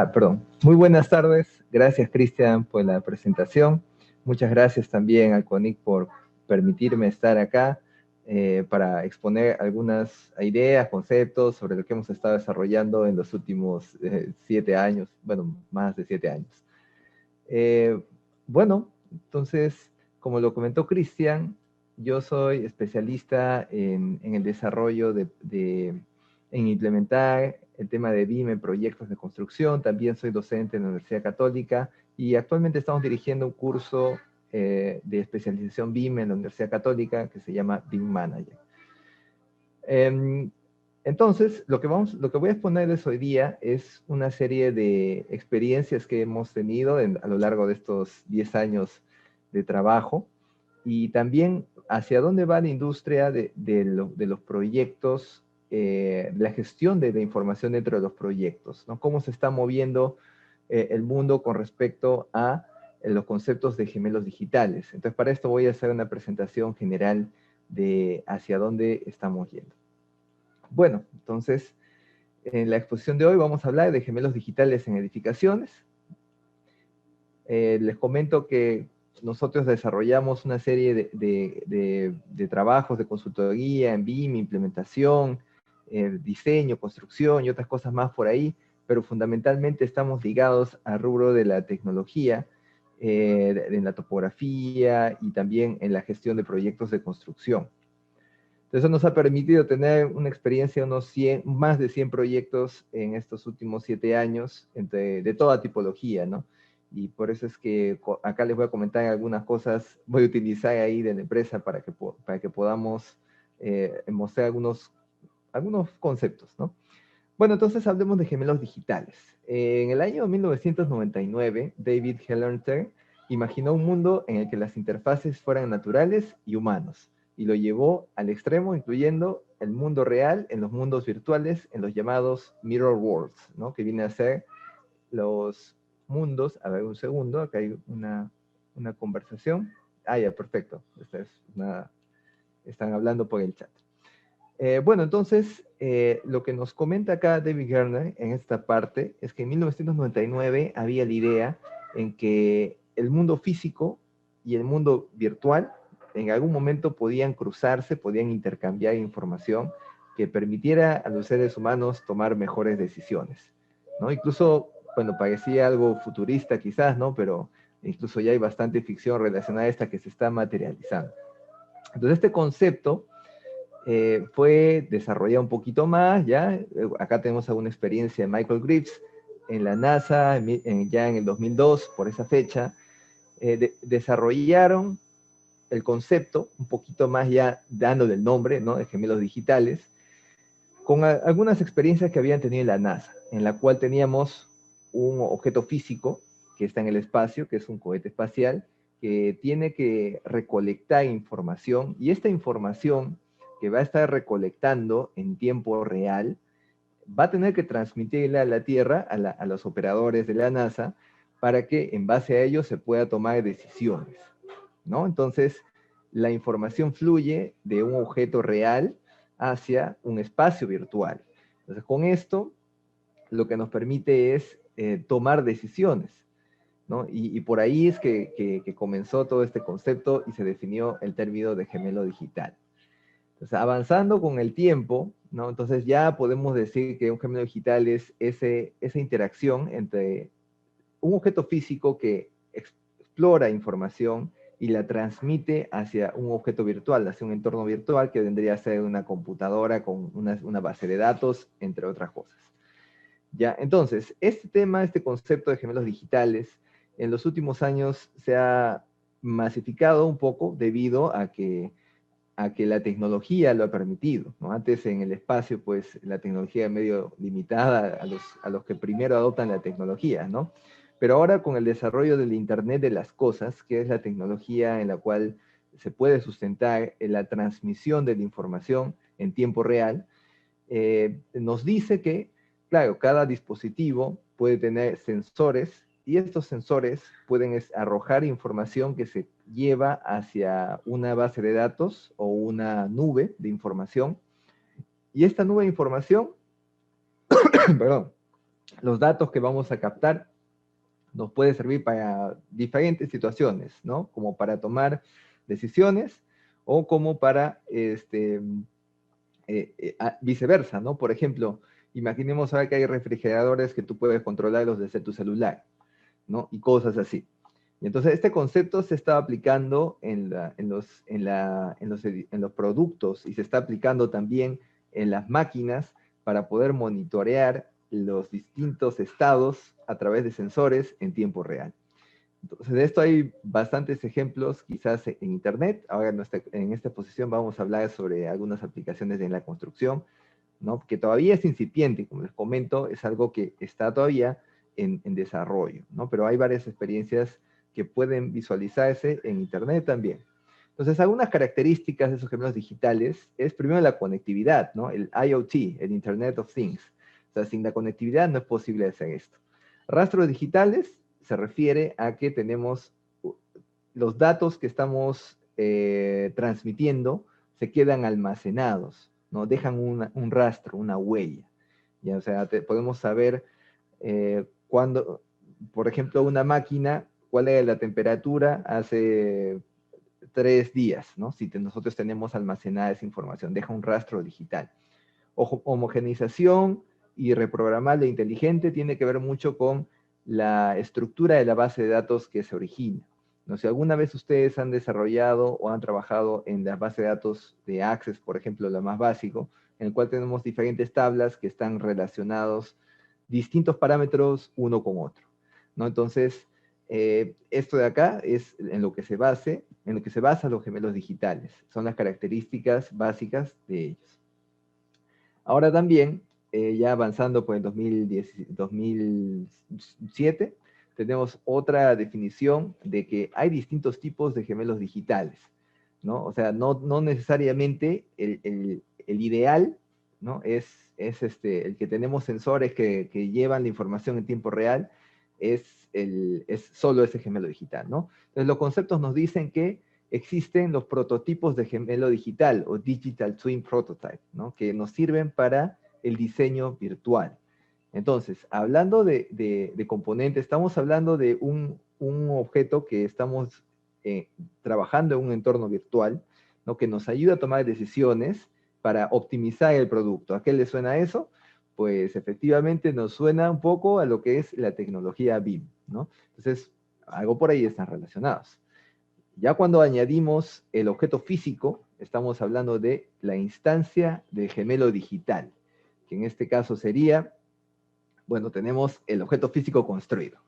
Perdón. Muy buenas tardes. Gracias, Cristian, por la presentación. Muchas gracias también al CONIC por permitirme estar acá para exponer algunas ideas, conceptos sobre lo que hemos estado desarrollando en los últimos 7 años, bueno, más de 7 años. Eh, bueno, entonces, como lo comentó Cristian, yo soy especialista en el desarrollo en implementar el tema de BIM en proyectos de construcción. También soy docente en la Universidad Católica y actualmente estamos dirigiendo un curso de especialización BIM en la Universidad Católica que se llama BIM Manager. Entonces, lo que voy a exponerles hoy día es una serie de experiencias que hemos tenido a lo largo de estos 10 años de trabajo y también hacia dónde va la industria de los proyectos, la gestión de la información dentro de los proyectos, ¿no? Cómo se está moviendo el mundo con respecto a los conceptos de gemelos digitales. Entonces, para esto voy a hacer una presentación general de hacia dónde estamos yendo. Bueno, entonces, en la exposición de hoy vamos a hablar de gemelos digitales en edificaciones. Les comento que nosotros desarrollamos una serie de trabajos de consultoría en BIM, implementación, diseño, construcción y otras cosas más por ahí, pero fundamentalmente estamos ligados al rubro de la tecnología, en la topografía y también en la gestión de proyectos de construcción. Eso nos ha permitido tener una experiencia de más de 100 proyectos en estos últimos 7 años, de toda tipología, ¿no? Y por eso es que acá les voy a comentar algunas cosas, voy a utilizar ahí de la empresa para que podamos mostrar algunos conceptos, ¿no? Bueno, entonces hablemos de gemelos digitales. En el año 1999, David Hellerter imaginó un mundo en el que las interfaces fueran naturales y humanos, y lo llevó al extremo, incluyendo el mundo real en los mundos virtuales, en los llamados mirror worlds, ¿no? Que viene a ser los mundos. A ver, un segundo, acá hay una conversación. Ya, perfecto. Están hablando por el chat. Bueno, entonces, lo que nos comenta acá David Gardner en esta parte es que en 1999 había la idea en que el mundo físico y el mundo virtual en algún momento podían cruzarse, podían intercambiar información que permitiera a los seres humanos tomar mejores decisiones, ¿no? Incluso, bueno, parecía algo futurista quizás, ¿no? Pero incluso ya hay bastante ficción relacionada a esta que se está materializando. Entonces, este concepto fue desarrollado un poquito más, ¿ya? Acá tenemos alguna experiencia de Michael Greaves en la NASA, ya en el 2002, por esa fecha, desarrollaron el concepto, un poquito más ya dándole el nombre, ¿no? De gemelos digitales, con algunas experiencias que habían tenido en la NASA, en la cual teníamos un objeto físico que está en el espacio, que es un cohete espacial, que tiene que recolectar información, y esta información que va a estar recolectando en tiempo real, va a tener que transmitirla a la Tierra, a los operadores de la NASA, para que en base a ello se pueda tomar decisiones, ¿no? Entonces, la información fluye de un objeto real hacia un espacio virtual. Entonces, con esto, lo que nos permite es tomar decisiones, ¿no? Y por ahí es que comenzó todo este concepto y se definió el término de gemelo digital. Entonces, avanzando con el tiempo, ¿no? Entonces ya podemos decir que un gemelo digital es esa interacción entre un objeto físico que explora información y la transmite hacia un objeto virtual, hacia un entorno virtual que vendría a ser una computadora con una base de datos, entre otras cosas. ¿Ya? Entonces, este concepto de gemelos digitales, en los últimos años se ha masificado un poco debido a que la tecnología lo ha permitido, ¿no? Antes en el espacio, pues la tecnología es medio limitada a los que primero adoptan la tecnología, ¿no? Pero ahora con el desarrollo del Internet de las cosas, que es la tecnología en la cual se puede sustentar la transmisión de la información en tiempo real, nos dice que, claro, cada dispositivo puede tener sensores y estos sensores pueden arrojar información que se lleva hacia una base de datos o una nube de información. Y esta nube de información, perdón, los datos que vamos a captar nos puede servir para diferentes situaciones, ¿no? Como para tomar decisiones o como para, viceversa, ¿no? Por ejemplo, imaginemos ahora que hay refrigeradores que tú puedes controlarlos desde tu celular, ¿no? Y cosas así. Y entonces este concepto se está aplicando en los productos y se está aplicando también en las máquinas para poder monitorear los distintos estados a través de sensores en tiempo real. Entonces, de esto hay bastantes ejemplos, quizás en Internet. Ahora en esta exposición vamos a hablar sobre algunas aplicaciones en la construcción, ¿no? Que todavía es incipiente, como les comento, es algo que está todavía en desarrollo, ¿no? Pero hay varias experiencias que pueden visualizarse en Internet también. Entonces, algunas características de esos gemelos digitales es primero la conectividad, ¿no? El IoT, el Internet of Things. O sea, sin la conectividad no es posible hacer esto. Rastros digitales se refiere a que tenemos los datos que estamos transmitiendo se quedan almacenados, ¿no? Dejan un rastro, una huella. ¿Ya? O sea, podemos saber cuándo, por ejemplo, una máquina, cuál era la temperatura hace 3 días, ¿no? Si nosotros tenemos almacenada esa información, deja un rastro digital. Homogenización y reprogramable inteligente tiene que ver mucho con la estructura de la base de datos que se origina. No sé, si alguna vez ustedes han desarrollado o han trabajado en la base de datos de Access, por ejemplo, lo más básico, en el cual tenemos diferentes tablas que están relacionados distintos parámetros uno con otro, ¿no? Entonces, esto de acá es en lo que se basan los gemelos digitales. Son las características básicas de ellos. Ahora también, ya avanzando por el 2007, tenemos otra definición de que hay distintos tipos de gemelos digitales, ¿no? O sea, no necesariamente el ideal, ¿no? Es el que tenemos sensores que llevan la información en tiempo real, es solo ese gemelo digital, ¿no? Entonces, los conceptos nos dicen que existen los prototipos de gemelo digital o Digital Twin Prototype, ¿no? Que nos sirven para el diseño virtual. Entonces, hablando de componentes, estamos hablando de un objeto que estamos trabajando en un entorno virtual, ¿no? Que nos ayuda a tomar decisiones para optimizar el producto. ¿A qué le suena eso? Pues efectivamente nos suena un poco a lo que es la tecnología BIM, ¿no? Entonces, algo por ahí están relacionados. Ya cuando añadimos el objeto físico, estamos hablando de la instancia del gemelo digital, que en este caso sería, bueno, tenemos el objeto físico construido.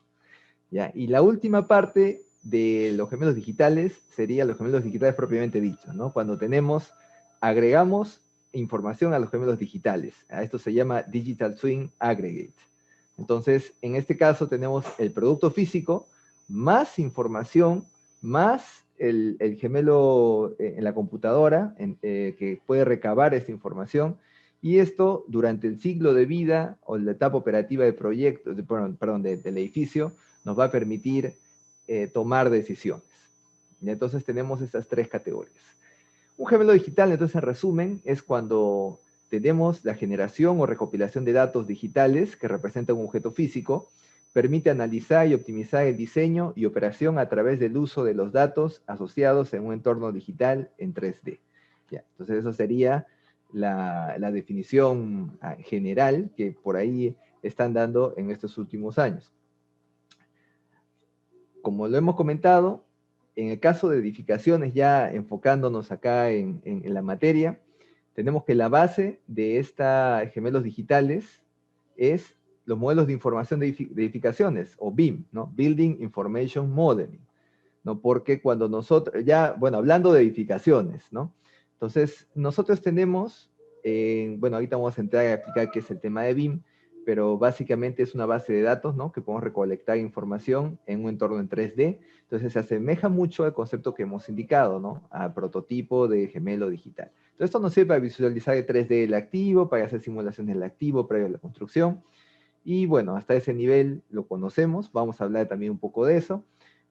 ¿Ya? Y la última parte de los gemelos digitales sería los gemelos digitales propiamente dichos, ¿no? Cuando agregamos información a los gemelos digitales. A esto se llama Digital Twin Aggregate. Entonces, en este caso tenemos el producto físico, más información, más el gemelo en la computadora, que puede recabar esta información, y esto durante el ciclo de vida o la etapa operativa del proyecto, del edificio, nos va a permitir tomar decisiones. Y entonces tenemos estas tres categorías. Un gemelo digital, entonces en resumen, es cuando tenemos la generación o recopilación de datos digitales que representan un objeto físico, permite analizar y optimizar el diseño y operación a través del uso de los datos asociados en un entorno digital en 3D. Ya, entonces eso sería la definición general que por ahí están dando en estos últimos años. Como lo hemos comentado, en el caso de edificaciones, ya enfocándonos acá en la materia, tenemos que la base de estos gemelos digitales es los modelos de información de edificaciones, o BIM, ¿no? Building Information Modeling, ¿no? Porque cuando nosotros, ya, bueno, hablando de edificaciones, ¿no? Entonces, nosotros tenemos, bueno, ahorita vamos a entrar a explicar qué es el tema de BIM, pero básicamente es una base de datos, ¿no? Que podemos recolectar información en un entorno en 3D. Entonces se asemeja mucho al concepto que hemos indicado, ¿no? Al prototipo de gemelo digital. Entonces esto nos sirve para visualizar el 3D del activo, para hacer simulaciones del activo previo a la construcción. Y bueno, hasta ese nivel lo conocemos. Vamos a hablar también un poco de eso.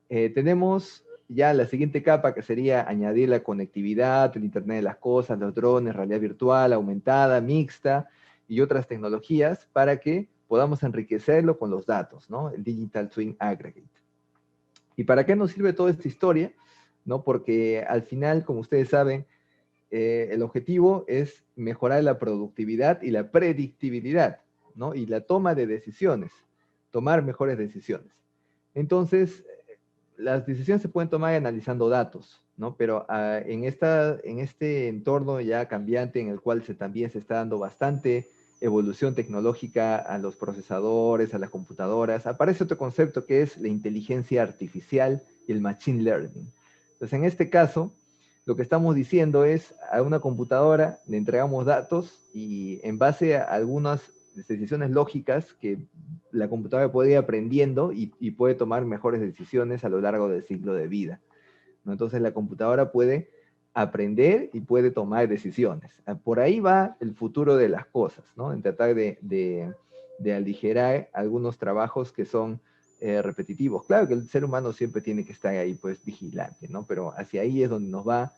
Tenemos ya la siguiente capa, que sería añadir la conectividad, el Internet de las cosas, los drones, realidad virtual, aumentada, mixta, y otras tecnologías para que podamos enriquecerlo con los datos, ¿no? El Digital Twin Aggregate. ¿Y para qué nos sirve toda esta historia? ¿No? Porque al final, como ustedes saben, el objetivo es mejorar la productividad y la predictibilidad, ¿no? Y la toma de decisiones, tomar mejores decisiones. Entonces, las decisiones se pueden tomar analizando datos, ¿no? Pero en este entorno ya cambiante en el cual también se está dando bastante evolución tecnológica a los procesadores, a las computadoras, aparece otro concepto que es la inteligencia artificial y el machine learning. Entonces, en este caso, lo que estamos diciendo es a una computadora le entregamos datos y en base a algunas decisiones lógicas que la computadora puede ir aprendiendo y puede tomar mejores decisiones a lo largo del ciclo de vida, ¿no? Entonces la computadora puede aprender y puede tomar decisiones. Por ahí va el futuro de las cosas, ¿no? En tratar de aligerar algunos trabajos que son repetitivos. Claro que el ser humano siempre tiene que estar ahí, pues, vigilante, ¿no? Pero hacia ahí es donde nos va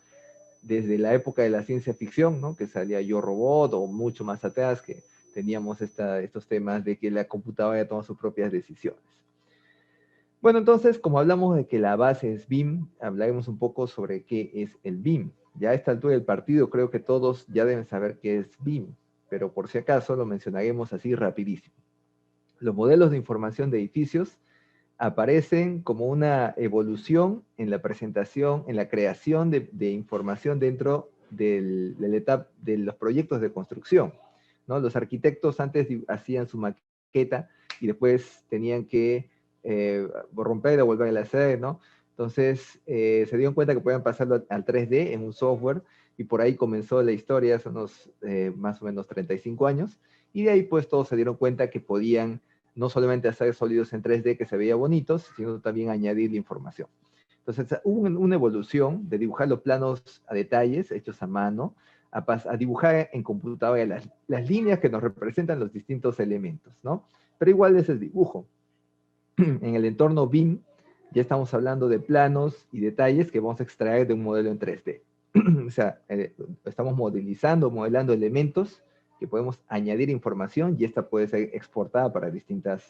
desde la época de la ciencia ficción, ¿no? Que salía Yo Robot, o mucho más atrás, que teníamos estos temas de que la computadora toma sus propias decisiones. Bueno, entonces, como hablamos de que la base es BIM, hablaremos un poco sobre qué es el BIM. Ya a esta altura del partido creo que todos ya deben saber qué es BIM, pero por si acaso lo mencionaremos así rapidísimo. Los modelos de información de edificios aparecen como una evolución en la presentación, en la creación de información dentro de la etapa de los proyectos de construcción, ¿no? Los arquitectos antes hacían su maqueta y después tenían que romper y devolver a hacer, ¿no? Entonces se dieron cuenta que podían pasarlo al 3D en un software y por ahí comenzó la historia hace unos más o menos 35 años y de ahí pues todos se dieron cuenta que podían no solamente hacer sólidos en 3D que se veía bonitos, sino también añadir información. Entonces hubo una evolución de dibujar los planos a detalles hechos a mano, a dibujar en computadora las líneas que nos representan los distintos elementos, ¿no? Pero igual es el dibujo. En el entorno BIM ya estamos hablando de planos y detalles que vamos a extraer de un modelo en 3D. O sea, estamos modelando elementos que podemos añadir información y esta puede ser exportada para distintos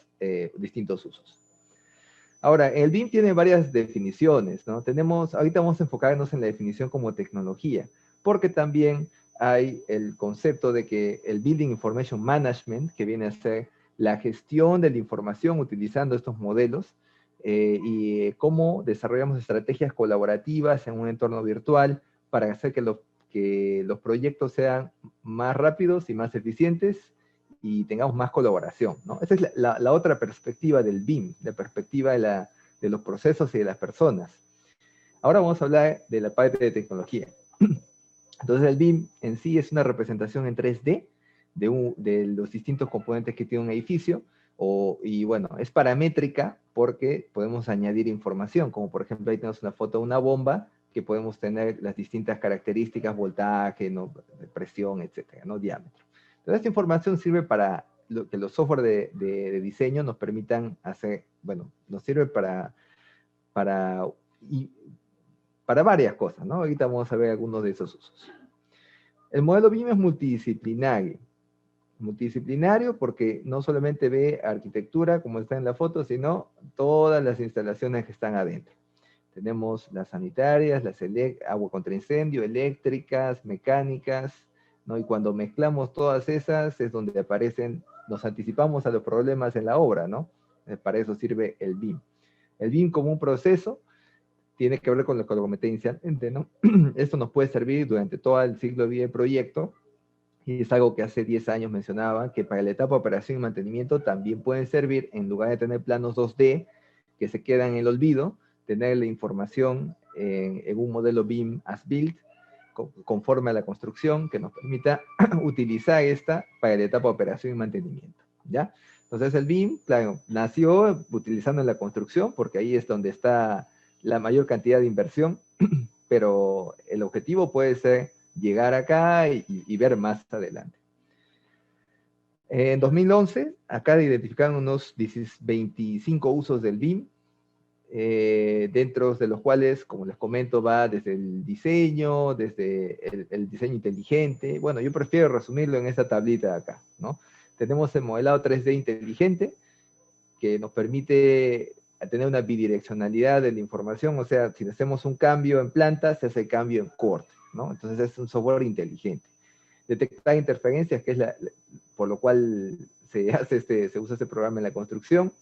usos. Ahora, el BIM tiene varias definiciones, ¿no? Ahorita vamos a enfocarnos en la definición como tecnología, porque también hay el concepto de que el Building Information Management, que viene a ser la gestión de la información utilizando estos modelos, y cómo desarrollamos estrategias colaborativas en un entorno virtual para hacer que los proyectos sean más rápidos y más eficientes y tengamos más colaboración, ¿no? Esa es la otra perspectiva del BIM, la perspectiva de los procesos y de las personas. Ahora vamos a hablar de la parte de tecnología. Entonces el BIM en sí es una representación en 3D de los distintos componentes que tiene un edificio, y bueno, es paramétrica porque podemos añadir información, como por ejemplo ahí tenemos una foto de una bomba, que podemos tener las distintas características, voltaje, ¿no? Presión, etcétera, ¿no? Diámetro. Entonces esta información sirve para que los software de diseño nos permitan hacer, bueno, nos sirve para varias cosas, ¿no? Ahorita vamos a ver algunos de esos usos. El modelo BIM es multidisciplinario. Multidisciplinario porque no solamente ve arquitectura, como está en la foto, sino todas las instalaciones que están adentro. Tenemos las sanitarias, agua contra incendio, eléctricas, mecánicas, ¿no? Y cuando mezclamos todas esas es donde nos anticipamos a los problemas en la obra, ¿no? Para eso sirve el BIM. El BIM como un proceso tiene que ver con lo que lo comenté inicialmente, ¿no? Esto nos puede servir durante todo el ciclo de vida del proyecto, y es algo que hace 10 años mencionaba, que para la etapa de operación y mantenimiento también pueden servir, en lugar de tener planos 2D que se quedan en el olvido, tener la información en un modelo BIM as built, conforme a la construcción, que nos permita utilizar esta para la etapa de operación y mantenimiento, ¿ya? Entonces el BIM, claro, nació utilizando en la construcción, porque ahí es donde está la mayor cantidad de inversión, pero el objetivo puede ser llegar acá y ver más adelante. En 2011, acá identificaron unos 25 usos del BIM, dentro de los cuales, como les comento, va desde el diseño, desde el diseño inteligente. Bueno, yo prefiero resumirlo en esta tablita de acá, ¿no? tenemos el modelado 3D inteligente, que nos permite tener una bidireccionalidad de la información, o sea, si hacemos un cambio en planta, se hace cambio en corte, ¿no? Entonces es un software inteligente. Detectar interferencias, que es por lo cual se usa este programa en la construcción,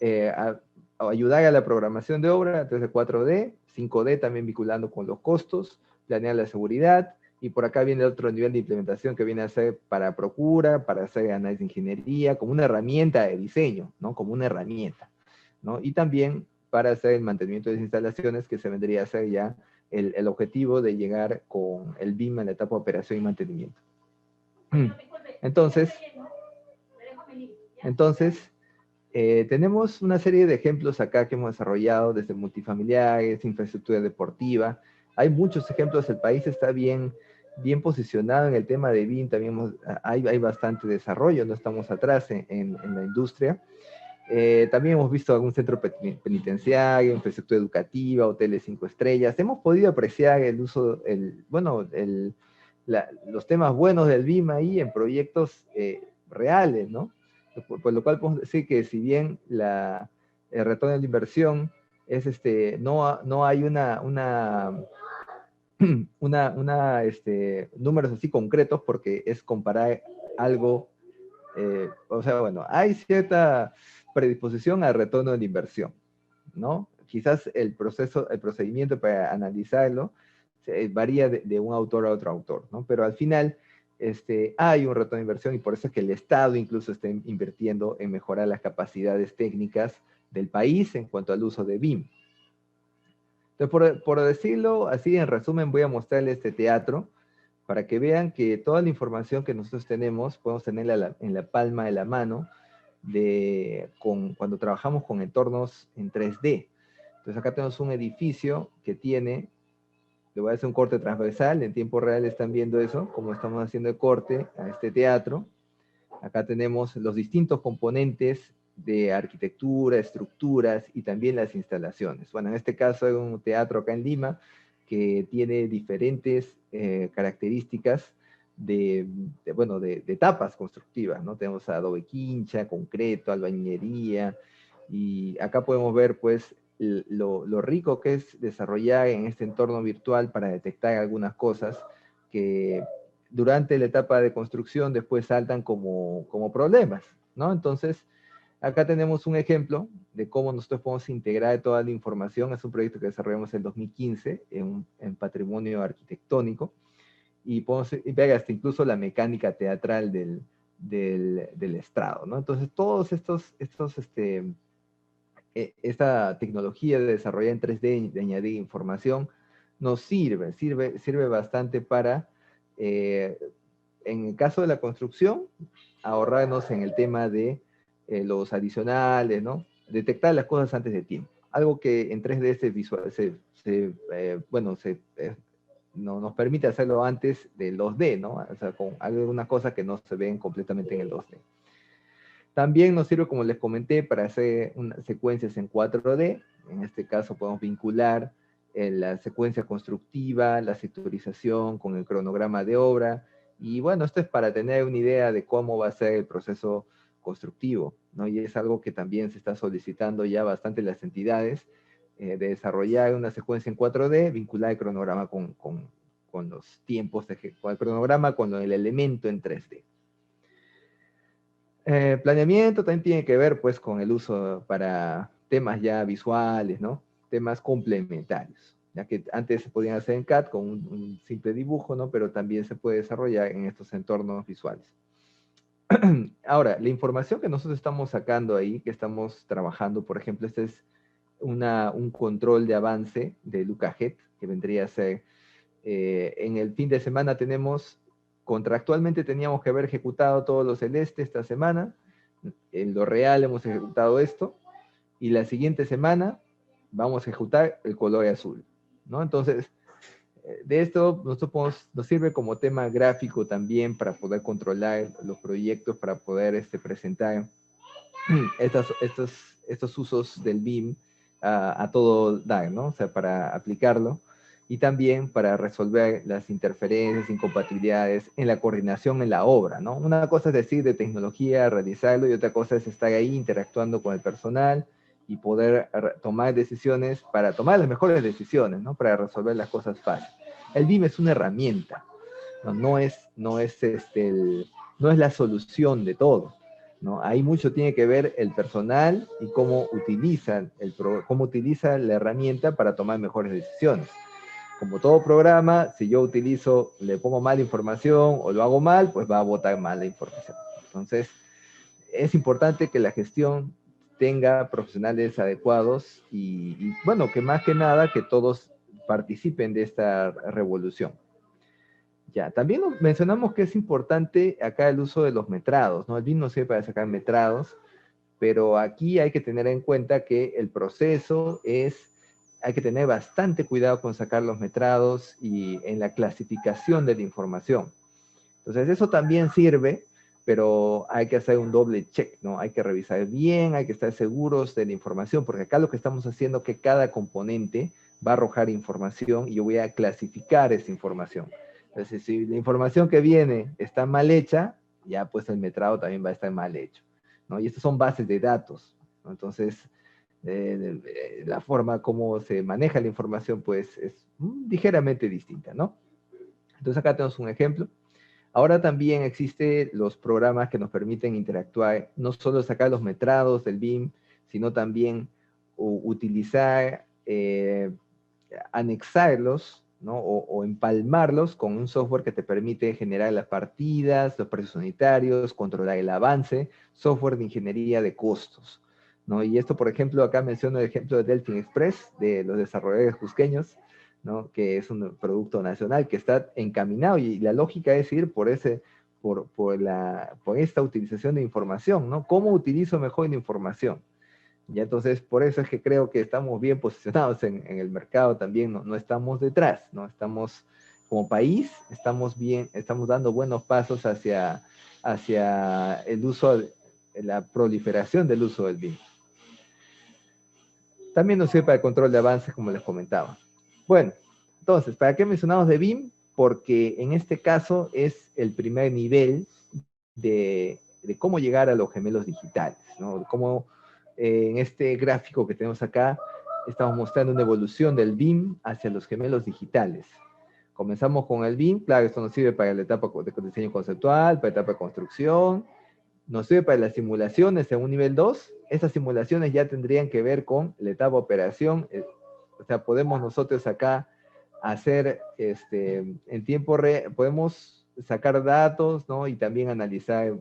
a ayudar a la programación de obra a través de 4D, 5D también vinculando con los costos, planear la seguridad, y por acá viene otro nivel de implementación que viene a ser para procura, para hacer análisis de ingeniería, como una herramienta de diseño, ¿no? Como una herramienta, ¿no? Y también para hacer el mantenimiento de las instalaciones, que se vendría a ser ya el objetivo de llegar con el BIM a la etapa de operación y mantenimiento. Entonces, tenemos una serie de ejemplos acá que hemos desarrollado, desde multifamiliares, infraestructura deportiva. Hay muchos ejemplos, el país está bien posicionado en el tema de BIM, también hay bastante desarrollo, no estamos atrás en la industria. También hemos visto algún centro penitenciario, infraestructura educativa, hoteles 5 estrellas. Hemos podido apreciar el uso, los temas buenos del BIM ahí en proyectos reales, ¿no? Por lo cual podemos decir que si bien el retorno de la inversión es no hay números así concretos, porque es comparar algo, o sea, bueno, hay cierta predisposición al retorno de la inversión, ¿no? Quizás el procedimiento para analizarlo varía de un autor a otro autor, ¿no? Pero al final hay un retorno de inversión, y por eso es que el Estado incluso está invirtiendo en mejorar las capacidades técnicas del país en cuanto al uso de BIM. Entonces, por decirlo así, en resumen, voy a mostrarles este teatro para que vean que toda la información que nosotros tenemos, podemos tenerla en la palma de la mano cuando trabajamos con entornos en 3D. Entonces acá tenemos un edificio que tiene, le voy a hacer un corte transversal, en tiempo real están viendo eso, como estamos haciendo el corte a este teatro. Acá tenemos los distintos componentes de arquitectura, estructuras y también las instalaciones. Bueno, en este caso hay un teatro acá en Lima que tiene diferentes características de etapas constructivas, ¿no? Tenemos adobe quincha, concreto, albañilería, y acá podemos ver, pues, lo rico que es desarrollar en este entorno virtual para detectar algunas cosas que durante la etapa de construcción después saltan como problemas, ¿no? Entonces, acá tenemos un ejemplo de cómo nosotros podemos integrar toda la información. Es un proyecto que desarrollamos en 2015 en patrimonio arquitectónico, y podemos ver hasta incluso la mecánica teatral del estrado, ¿no? Entonces, todos esta tecnología de desarrollar en 3D, de añadir información, nos sirve bastante para, en el caso de la construcción, ahorrarnos en el tema de los adicionales, ¿no? Detectar las cosas antes de tiempo. Algo que en 3D nos permite hacerlo antes del 2D, ¿no? O sea, con algunas cosas que no se ven completamente en el 2D. También nos sirve, como les comenté, para hacer unas secuencias en 4D. En este caso podemos vincular la secuencia constructiva, la sectorización con el cronograma de obra. Y bueno, esto es para tener una idea de cómo va a ser el proceso constructivo, ¿no? Y es algo que también se está solicitando ya bastante las entidades, de desarrollar una secuencia en 4D, vincular el cronograma con los tiempos, con el cronograma, con el elemento en 3D. Planeamiento también tiene que ver, pues, con el uso para temas ya visuales, ¿no? Temas complementarios, ya que antes se podían hacer en CAD con un simple dibujo, ¿no? Pero también se puede desarrollar en estos entornos visuales. Ahora, la información que nosotros estamos sacando ahí, que estamos trabajando, por ejemplo, este es un control de avance de LucaJet, que vendría a ser, en el fin de semana contractualmente teníamos que haber ejecutado todos los celestes esta semana. En lo real hemos ejecutado esto, y la siguiente semana vamos a ejecutar el color azul, ¿no? Entonces, de esto nos sirve como tema gráfico también para poder controlar los proyectos, para poder presentar estos usos del BIM a todo dar, ¿no? O sea, para aplicarlo. y también para resolver las interferencias, incompatibilidades en la coordinación en la obra, ¿no? Una cosa es decir de tecnología, realizarlo, y otra cosa es estar ahí interactuando con el personal y poder tomar decisiones para tomar las mejores decisiones, ¿no? Para resolver las cosas fáciles. El BIM es una herramienta, ¿no? No es la solución de todo, ¿no? Ahí mucho tiene que ver el personal y cómo utiliza la herramienta para tomar mejores decisiones. Como todo programa, si yo le pongo mala información o lo hago mal, pues va a botar mala información. Entonces, es importante que la gestión tenga profesionales adecuados y bueno, que más que nada que todos participen de esta revolución. Ya, también mencionamos que es importante acá el uso de los metrados, ¿no? El BIM no sirve para sacar metrados, pero aquí hay que tener en cuenta que el proceso hay que tener bastante cuidado con sacar los metrados y en la clasificación de la información. Entonces eso también sirve, pero hay que hacer un doble check, ¿no? Hay que revisar bien, hay que estar seguros de la información, porque acá lo que estamos haciendo es que cada componente va a arrojar información y yo voy a clasificar esa información. Entonces, si la información que viene está mal hecha, ya pues el metrado también va a estar mal hecho, ¿no? Y estas son bases de datos, ¿no? Entonces, la forma como se maneja la información, pues, es ligeramente distinta, ¿no? Entonces, acá tenemos un ejemplo. Ahora también existen los programas que nos permiten interactuar, no solo sacar los metrados del BIM, sino también utilizar, anexarlos, ¿no? O empalmarlos con un software que te permite generar las partidas, los precios unitarios, controlar el avance, software de ingeniería de costos, ¿no? Y esto, por ejemplo, acá menciono el ejemplo de Delfin Express, de los desarrolladores cusqueños, ¿no? Que es un producto nacional que está encaminado y la lógica es ir por esta utilización de información, ¿no? ¿Cómo utilizo mejor la información? Y entonces, por eso es que creo que estamos bien posicionados en el mercado también, no estamos detrás, ¿no? Estamos, como país, estamos dando buenos pasos hacia el uso, la proliferación del uso del BIM. También nos sirve para el control de avances, como les comentaba. Bueno, entonces, ¿para qué mencionamos de BIM? Porque en este caso es el primer nivel de cómo llegar a los gemelos digitales, ¿no? Cómo en este gráfico que tenemos acá estamos mostrando una evolución del BIM hacia los gemelos digitales. Comenzamos con el BIM, claro, esto nos sirve para la etapa de diseño conceptual, para la etapa de construcción, nos sirve para las simulaciones en un nivel 2. Estas simulaciones ya tendrían que ver con la etapa operación, o sea, podemos nosotros acá hacer, en tiempo real, podemos sacar datos, ¿no? Y también analizar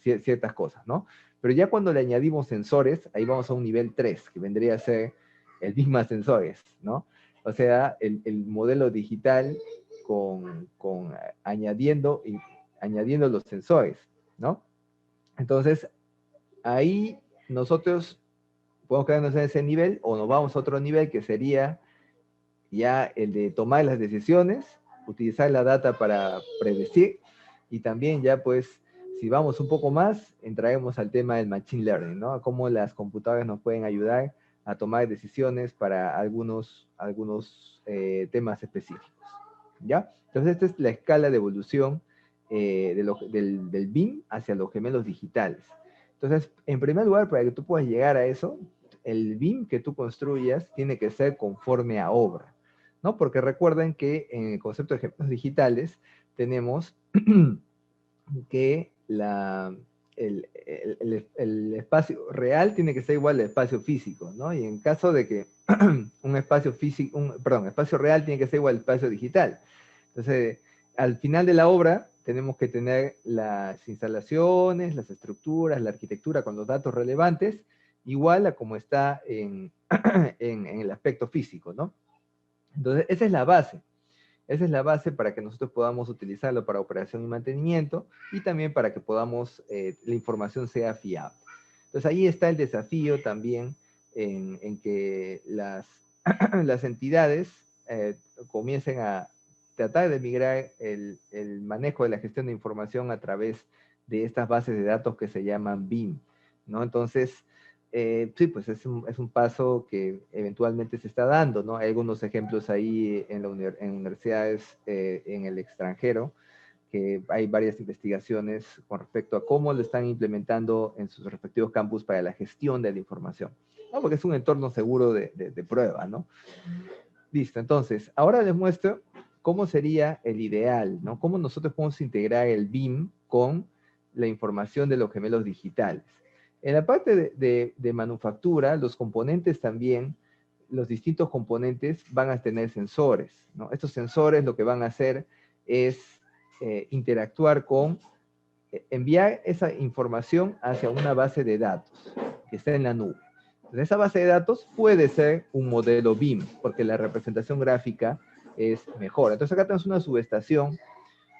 ciertas cosas, ¿no? Pero ya cuando le añadimos sensores, ahí vamos a un nivel 3, que vendría a ser el BIM sensores, ¿no? O sea, el modelo digital añadiendo los sensores, ¿no? Entonces, ahí nosotros podemos quedarnos en ese nivel o nos vamos a otro nivel que sería ya el de tomar las decisiones, utilizar la data para predecir y también ya pues si vamos un poco más, entraremos al tema del machine learning, ¿no? A cómo las computadoras nos pueden ayudar a tomar decisiones para algunos temas específicos, ¿ya? Entonces esta es la escala de evolución del BIM hacia los gemelos digitales. Entonces, en primer lugar, para que tú puedas llegar a eso, el BIM que tú construyas tiene que ser conforme a obra, ¿no? Porque recuerden que en el concepto de gemelos digitales tenemos que el espacio real tiene que ser igual al espacio físico, ¿no? Y en caso de que espacio real tiene que ser igual al espacio digital. Entonces, al final de la obra tenemos que tener las instalaciones, las estructuras, la arquitectura con los datos relevantes, igual a como está en el aspecto físico, ¿no? Entonces, esa es la base. Esa es la base para que nosotros podamos utilizarlo para operación y mantenimiento y también para que la información sea fiable. Entonces ahí está el desafío también en que las entidades comiencen a tratar de migrar el manejo de la gestión de información a través de estas bases de datos que se llaman BIM, ¿no? Entonces, Sí, pues es un paso que eventualmente se está dando, ¿no? Hay algunos ejemplos ahí en, en universidades en el extranjero, que hay varias investigaciones con respecto a cómo lo están implementando en sus respectivos campus para la gestión de la información, ¿no? Porque es un entorno seguro de prueba, ¿no? Listo, entonces, ahora les muestro cómo sería el ideal, ¿no? Cómo nosotros podemos integrar el BIM con la información de los gemelos digitales. En la parte de manufactura, los componentes también, los distintos componentes van a tener sensores, ¿no? Estos sensores lo que van a hacer es interactuar con, enviar esa información hacia una base de datos que está en la nube. Entonces, esa base de datos puede ser un modelo BIM, porque la representación gráfica es mejor. Entonces acá tenemos una subestación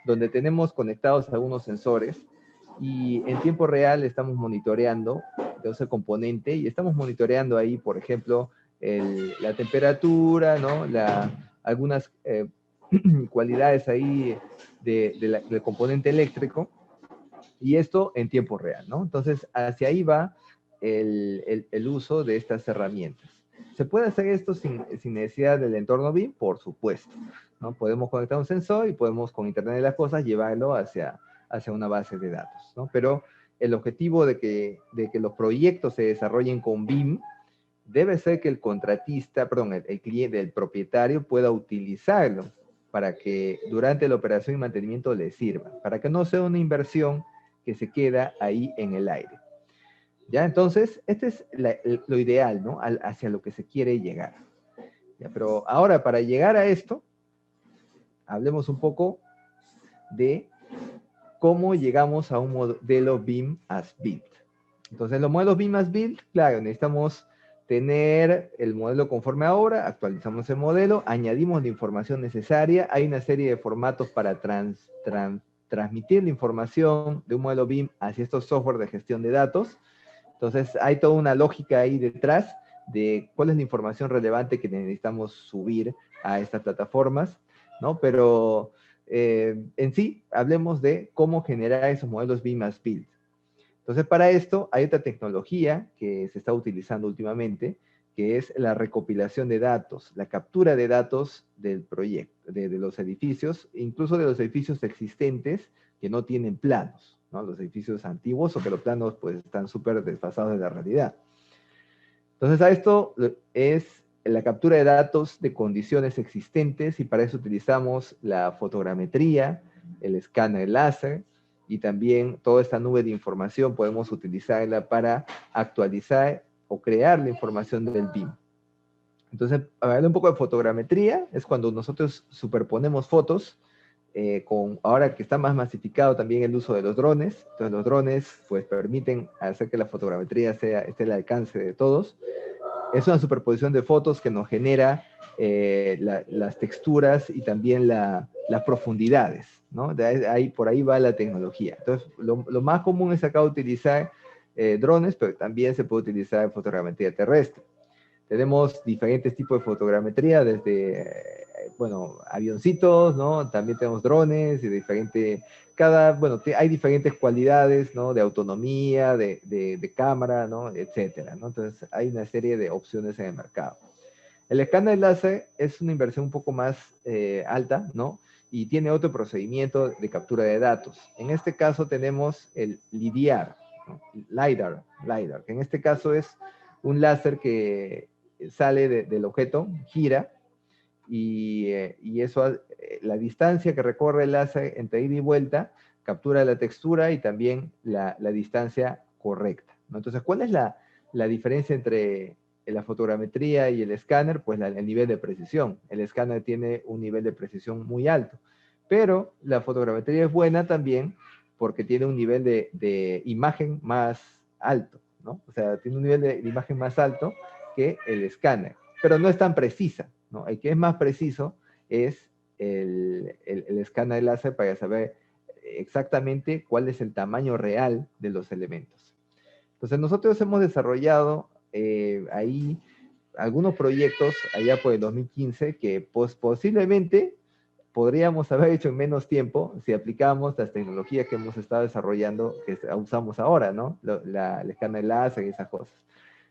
donde tenemos conectados algunos sensores y en tiempo real estamos monitoreando de ese componente y estamos monitoreando ahí, por ejemplo, la temperatura, ¿no? Algunas cualidades ahí del componente eléctrico, y esto en tiempo real, ¿no? Entonces, hacia ahí va el uso de estas herramientas. ¿Se puede hacer esto sin necesidad del entorno BIM? Por supuesto, ¿no? Podemos conectar un sensor y podemos con Internet de las Cosas llevarlo hacia una base de datos, ¿no? Pero el objetivo de que los proyectos se desarrollen con BIM debe ser que el contratista, perdón, el cliente, el propietario pueda utilizarlo para que durante la operación y mantenimiento le sirva, para que no sea una inversión que se queda ahí en el aire. ¿Ya? Entonces, este es lo ideal, ¿no? Hacia lo que se quiere llegar. ¿Ya? Pero ahora, para llegar a esto, hablemos un poco de cómo llegamos a un modelo BIM as Built. Entonces, los modelos BIM as Built, claro, necesitamos tener el modelo conforme ahora, actualizamos el modelo, añadimos la información necesaria, hay una serie de formatos para transmitir la información de un modelo BIM hacia estos software de gestión de datos. Entonces, hay toda una lógica ahí detrás de cuál es la información relevante que necesitamos subir a estas plataformas, ¿no? Pero en sí, hablemos de cómo generar esos modelos BIM as Built. Entonces, para esto hay otra tecnología que se está utilizando últimamente, que es la recopilación de datos, la captura de datos del proyecto, de los edificios, incluso de los edificios existentes que no tienen planos, ¿no? Los edificios antiguos o que los planos pues están súper desfasados de la realidad. Entonces, a esto es la captura de datos de condiciones existentes y para eso utilizamos la fotogrametría, el escáner láser, y también toda esta nube de información podemos utilizarla para actualizar o crear la información del BIM. Entonces, hablar un poco de fotogrametría, es cuando nosotros superponemos fotos, ahora que está más masificado también el uso de los drones. Entonces los drones pues permiten hacer que la fotogrametría esté al alcance de todos. Es una superposición de fotos que nos genera las texturas y también las profundidades, ¿no? Por ahí va la tecnología. Entonces, lo más común es acá utilizar drones, pero también se puede utilizar fotogrametría terrestre. Tenemos diferentes tipos de fotogrametría, desde, bueno, avioncitos, ¿no? También tenemos drones y bueno, hay diferentes cualidades, ¿no? De autonomía, de cámara, ¿no? Etcétera, ¿no? Entonces, hay una serie de opciones en el mercado. El escáner láser es una inversión un poco más alta, ¿no? Y tiene otro procedimiento de captura de datos. En este caso tenemos el LiDAR, ¿no? LiDAR, que en este caso es un láser que sale del objeto, gira, y eso, la distancia que recorre el láser entre ida y vuelta, captura la textura y también la distancia correcta, ¿no? Entonces, ¿cuál es la diferencia entre la fotogrametría y el escáner? Pues el nivel de precisión. El escáner tiene un nivel de precisión muy alto, pero la fotogrametría es buena también porque tiene un nivel de imagen más alto, ¿no? O sea, tiene un nivel de imagen más alto que el escáner, pero no es tan precisa, ¿no? El que es más preciso es el escáner láser para saber exactamente cuál es el tamaño real de los elementos. Entonces nosotros hemos desarrollado ahí algunos proyectos allá por el 2015 que pues, posiblemente podríamos haber hecho en menos tiempo si aplicábamos las tecnologías que hemos estado desarrollando, que usamos ahora, ¿no? El escáner láser y esas cosas.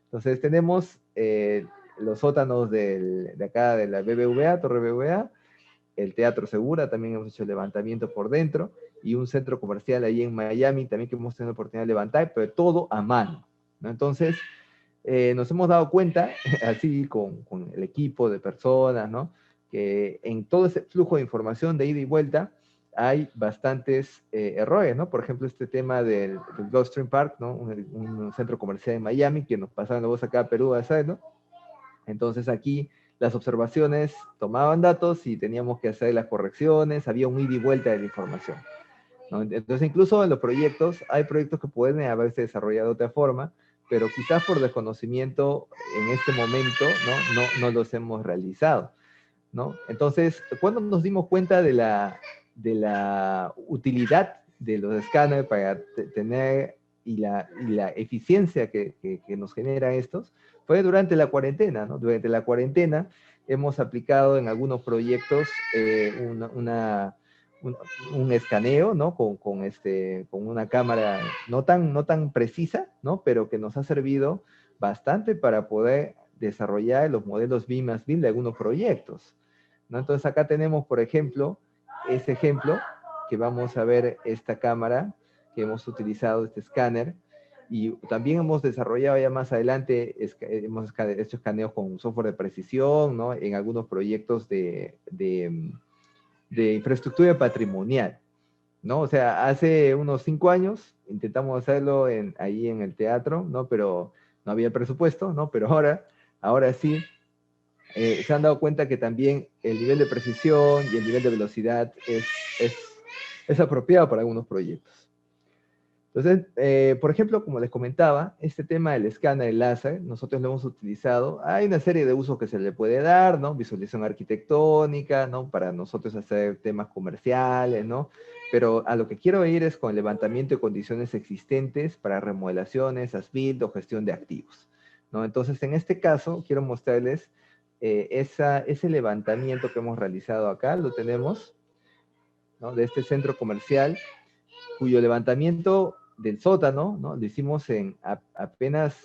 Entonces tenemos los sótanos de acá de la BBVA, Torre BBVA, el Teatro Segura, también hemos hecho levantamiento por dentro, y un centro comercial ahí en Miami también que hemos tenido la oportunidad de levantar, pero todo a mano, ¿no? Entonces, nos hemos dado cuenta, así con el equipo de personas, ¿no? Que en todo ese flujo de información de ida y vuelta hay bastantes errores, ¿no? Por ejemplo, este tema del Gulfstream Park, ¿no? Un centro comercial en Miami que nos pasaron la voz acá a Perú a hacer, ¿no? Entonces aquí las observaciones tomaban datos y teníamos que hacer las correcciones, había un ida y vuelta de la información, ¿no? Entonces incluso en los proyectos, hay proyectos que pueden haberse desarrollado de otra forma, pero quizás por desconocimiento en este momento, no los hemos realizado, ¿no? Entonces, cuando nos dimos cuenta de la utilidad de los escáneres para tener y la eficiencia que nos genera estos, fue durante la cuarentena, ¿no? Durante la cuarentena hemos aplicado en algunos proyectos un, un escaneo, ¿no? Con una cámara no tan precisa, ¿no? Pero que nos ha servido bastante para poder desarrollar los modelos BIM más BIM de algunos proyectos, ¿no? Entonces acá tenemos, por ejemplo, ese ejemplo que vamos a ver esta cámara que hemos utilizado, este escáner, y también hemos desarrollado ya más adelante, hemos hecho escaneos con software de precisión, ¿no? En algunos proyectos de infraestructura patrimonial, ¿no? O sea, hace unos 5 años intentamos hacerlo ahí en el teatro, ¿no? Pero no había presupuesto, ¿no? Pero ahora sí, se han dado cuenta que también el nivel de precisión y el nivel de velocidad es, es apropiado para algunos proyectos. Entonces, por ejemplo, como les comentaba, este tema del escáner láser, nosotros lo hemos utilizado. Hay una serie de usos que se le puede dar, ¿no? Visualización arquitectónica, ¿no? Para nosotros hacer temas comerciales, ¿no? Pero a lo que quiero ir es con el levantamiento de condiciones existentes para remodelaciones, as-built o gestión de activos, ¿no? Entonces, en este caso, quiero mostrarles ese levantamiento que hemos realizado acá, lo tenemos, ¿no? De este centro comercial, cuyo levantamiento del sótano, ¿no? Lo hicimos en apenas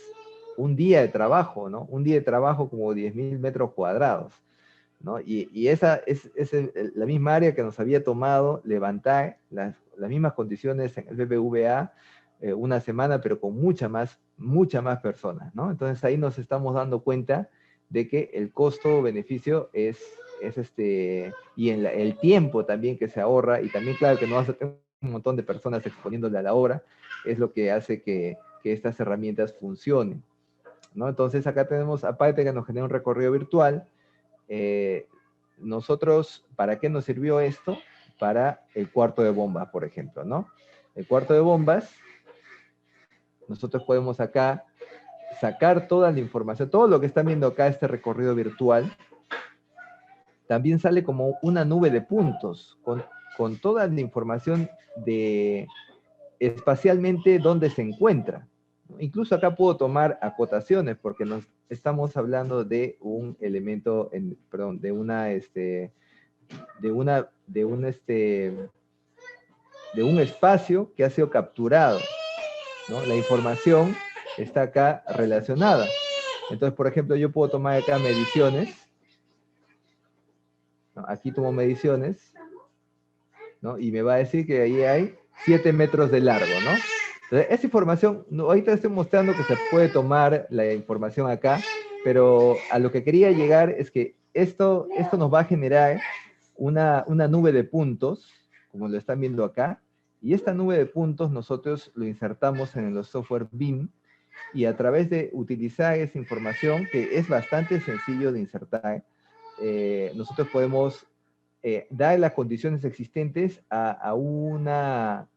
un día de trabajo, ¿no? Un día de trabajo como 10.000 metros cuadrados, ¿no? Y esa es la misma área que nos había tomado levantar las mismas condiciones en el BBVA una semana, pero con mucha más personas, ¿no? Entonces ahí nos estamos dando cuenta de que el costo-beneficio y el tiempo también que se ahorra, y también, claro, que no vas a tener un montón de personas exponiéndole a la obra, es lo que hace que estas herramientas funcionen, ¿no? Entonces acá tenemos, aparte que nos genera un recorrido virtual, nosotros, ¿para qué nos sirvió esto? Para el cuarto de bombas, por ejemplo, ¿no? El cuarto de bombas, nosotros podemos acá sacar toda la información, todo lo que están viendo acá, este recorrido virtual, también sale como una nube de puntos, con toda la información de espacialmente dónde se encuentra. Incluso acá puedo tomar acotaciones porque nos estamos hablando de un elemento, perdón, de un espacio que ha sido capturado, ¿no? La información está acá relacionada. Entonces, por ejemplo, yo puedo tomar acá mediciones, ¿no? Aquí tomo mediciones, ¿no? Y me va a decir que ahí hay 7 metros de largo, ¿no? Entonces, esa información, ahorita estoy mostrando que se puede tomar la información acá, pero a lo que quería llegar es que esto nos va a generar una nube de puntos, como lo están viendo acá, y esta nube de puntos nosotros lo insertamos en los software BIM, y a través de utilizar esa información, que es bastante sencillo de insertar, nosotros podemos dar las condiciones existentes a una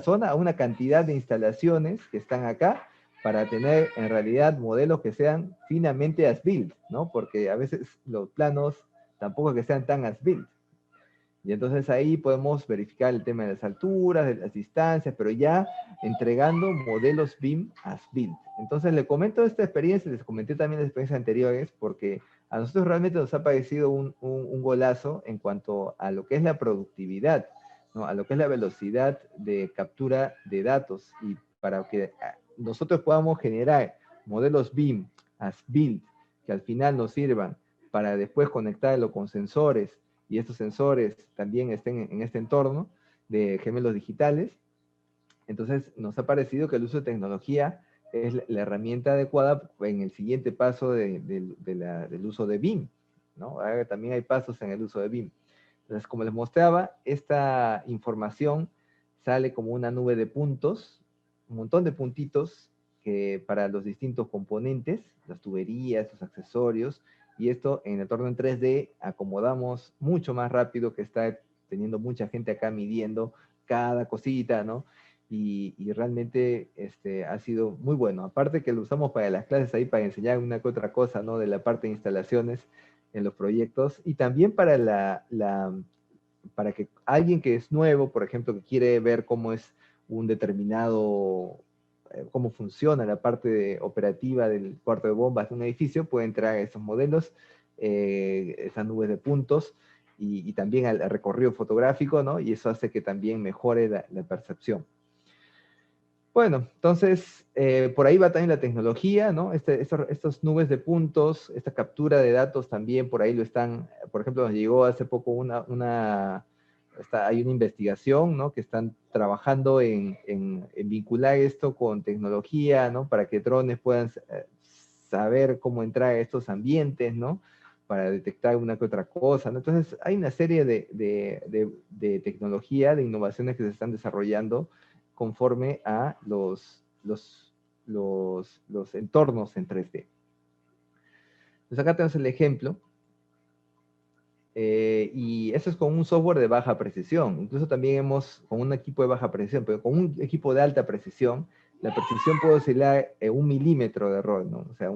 zona, a una cantidad de instalaciones que están acá, para tener en realidad modelos que sean finamente as-built, ¿no? Porque a veces los planos tampoco que sean tan as-built. Y entonces ahí podemos verificar el tema de las alturas, de las distancias, pero ya entregando modelos BIM as-built. Entonces le comento esta experiencia, les comenté también las experiencias anteriores, porque a nosotros realmente nos ha parecido un golazo en cuanto a lo que es la productividad, ¿no? A lo que es la velocidad de captura de datos, y para que nosotros podamos generar modelos BIM, as-built, que al final nos sirvan para después conectarlo con sensores, y estos sensores también estén en este entorno de gemelos digitales. Entonces nos ha parecido que el uso de tecnología es la herramienta adecuada en el siguiente paso del uso de BIM, ¿no? Ahora también hay pasos en el uso de BIM. Entonces, como les mostraba, esta información sale como una nube de puntos, un montón de puntitos que para los distintos componentes, las tuberías, los accesorios, y esto en el entorno en 3D acomodamos mucho más rápido que está teniendo mucha gente acá midiendo cada cosita, ¿no? Y realmente ha sido muy bueno. Aparte que lo usamos para las clases ahí, para enseñar una que otra cosa, ¿no? De la parte de instalaciones en los proyectos, y también para para que alguien que es nuevo, por ejemplo, que quiere ver cómo es un determinado, cómo funciona la parte operativa del cuarto de bombas de un edificio, puede entrar a esos modelos, esas nubes de puntos, y también al recorrido fotográfico, ¿no? Y eso hace que también mejore la percepción. Bueno, entonces, por ahí va también la tecnología, ¿no? Estos nubes de puntos, esta captura de datos también por ahí lo están, por ejemplo, nos llegó hace poco hay una investigación, ¿no? Que están trabajando en vincular esto con tecnología, ¿no? Para que drones puedan saber cómo entrar a estos ambientes, ¿no? Para detectar una que otra cosa, ¿no? Entonces, hay una serie de tecnología, de innovaciones que se están desarrollando conforme a los entornos en 3D. Entonces acá tenemos el ejemplo, y eso es con un software de baja precisión. Incluso también con un equipo de baja precisión, pero con un equipo de alta precisión, la precisión puede oscilar 1 milímetro de error, ¿no? O sea,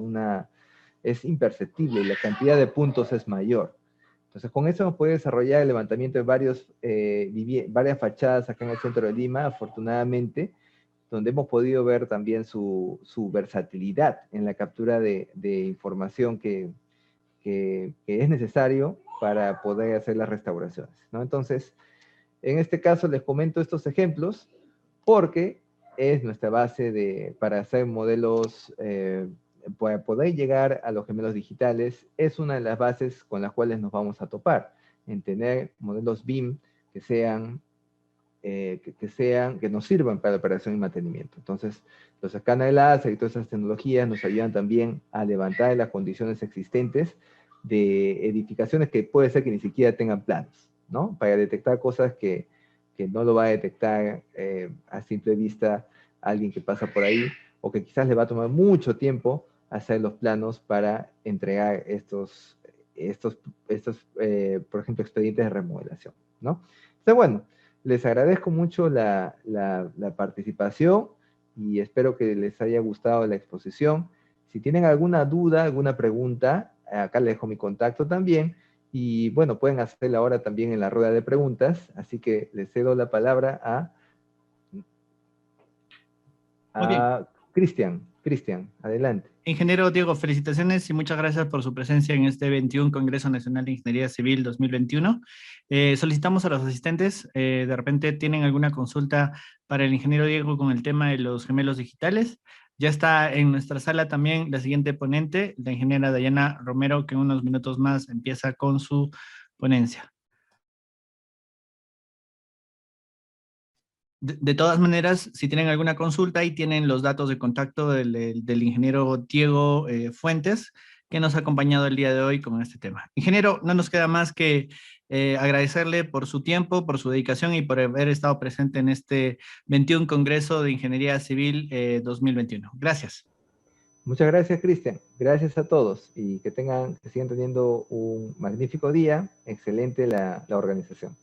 es imperceptible y la cantidad de puntos es mayor. Entonces, con eso nos puede desarrollar el levantamiento de varias fachadas acá en el centro de Lima, afortunadamente, donde hemos podido ver también su versatilidad en la captura de información que es necesario para poder hacer las restauraciones, ¿no? Entonces, en este caso les comento estos ejemplos porque es nuestra base para hacer modelos, para poder llegar a los gemelos digitales, es una de las bases con las cuales nos vamos a topar, en tener modelos BIM que nos sirvan para la operación y mantenimiento. Entonces, los escáneres láser y todas esas tecnologías nos ayudan también a levantar las condiciones existentes de edificaciones que puede ser que ni siquiera tengan planos, ¿no? Para detectar cosas que no lo va a detectar a simple vista alguien que pasa por ahí, o que quizás le va a tomar mucho tiempo hacer los planos para entregar estos por ejemplo, expedientes de remodelación, ¿no? Entonces, bueno, les agradezco mucho la participación y espero que les haya gustado la exposición. Si tienen alguna duda, alguna pregunta, acá les dejo mi contacto también. Y bueno, pueden hacerla ahora también en la rueda de preguntas. Así que les cedo la palabra Muy bien. a Cristian. Cristian, adelante. Ingeniero Diego, felicitaciones y muchas gracias por su presencia en este 21 Congreso Nacional de Ingeniería Civil 2021. Solicitamos a los asistentes, de repente tienen alguna consulta para el ingeniero Diego con el tema de los gemelos digitales. Ya está en nuestra sala también la siguiente ponente, la ingeniera Dayana Romero, que en unos minutos más empieza con su ponencia. De todas maneras, si tienen alguna consulta, ahí tienen los datos de contacto del ingeniero Diego Fuentes, que nos ha acompañado el día de hoy con este tema. Ingeniero, no nos queda más que agradecerle por su tiempo, por su dedicación y por haber estado presente en este 21 Congreso de Ingeniería Civil 2021. Gracias. Muchas gracias, Cristian. Gracias a todos y que sigan teniendo un magnífico día. Excelente la organización.